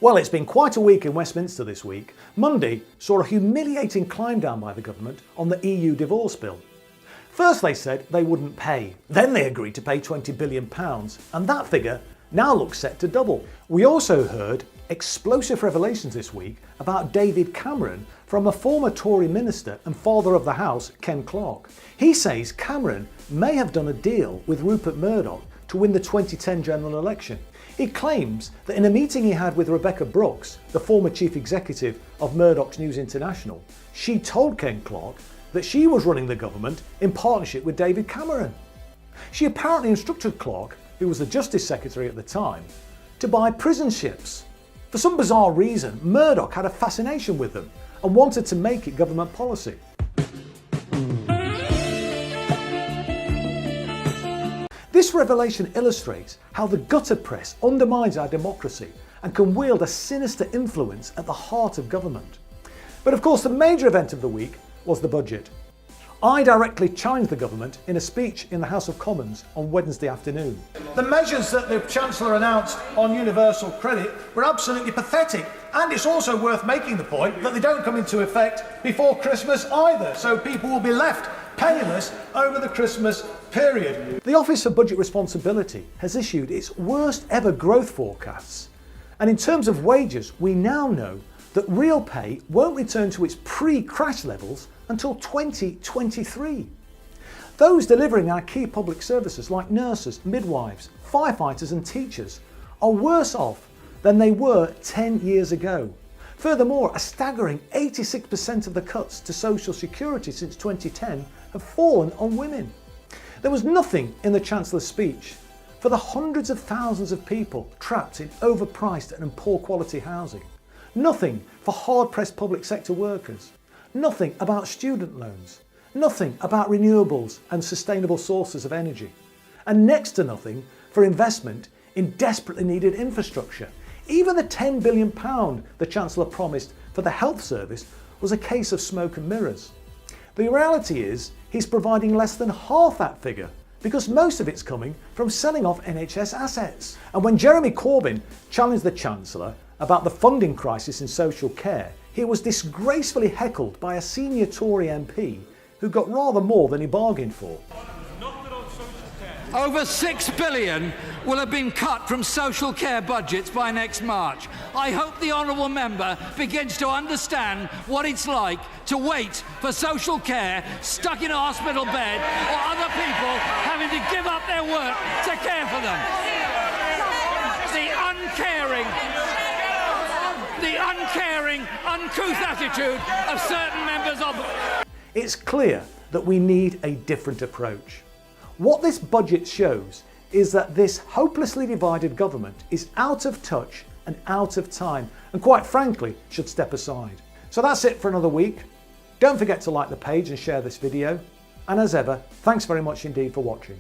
Well, it's been quite a week in Westminster this week. Monday saw a humiliating climb down by the government on the EU divorce bill. First they said they wouldn't pay, then they agreed to pay £20 billion, and that figure now looks set to double. We also heard explosive revelations this week about David Cameron from a former Tory minister and father of the House, Ken Clarke. He says Cameron may have done a deal with Rupert Murdoch to win the 2010 general election. He claims that in a meeting he had with Rebecca Brooks, the former chief executive of Murdoch's News International, she told Ken Clarke that she was running the government in partnership with David Cameron. She apparently instructed Clarke, who was the Justice Secretary at the time, to buy prison ships. For some bizarre reason, Murdoch had a fascination with them and wanted to make it government policy. This revelation illustrates how the gutter press undermines our democracy and can wield a sinister influence at the heart of government. But of course, the major event of the week was the budget. I directly challenged the government in a speech in the House of Commons on Wednesday afternoon. The measures that the Chancellor announced on universal credit were absolutely pathetic, and it's also worth making the point that they don't come into effect before Christmas either, so people will be left penniless over the Christmas period. The Office for Budget Responsibility has issued its worst ever growth forecasts, and in terms of wages, we now know that real pay won't return to its pre-crash levels until 2023. Those delivering our key public services like nurses, midwives, firefighters and teachers are worse off than they were 10 years ago. Furthermore, a staggering 86% of the cuts to Social Security since 2010 have fallen on women. There was nothing in the Chancellor's speech for the hundreds of thousands of people trapped in overpriced and poor quality housing. Nothing for hard-pressed public sector workers. Nothing about student loans. Nothing about renewables and sustainable sources of energy. And next to nothing for investment in desperately needed infrastructure. Even the £10 billion the Chancellor promised for the health service was a case of smoke and mirrors. The reality is he's providing less than half that figure because most of it's coming from selling off NHS assets. And when Jeremy Corbyn challenged the Chancellor about the funding crisis in social care, he was disgracefully heckled by a senior Tory MP who got rather more than he bargained for. Over £6 billion will have been cut from social care budgets by next March. I hope the honourable member begins to understand what it's like to wait for social care stuck in a hospital bed or other people having to give up their work to care for them. The uncaring, uncouth attitude of certain members of... It's clear that we need a different approach. What this budget shows is that this hopelessly divided government is out of touch and out of time, and quite frankly, should step aside. So that's it for another week. Don't forget to like the page and share this video. And as ever, thanks very much indeed for watching.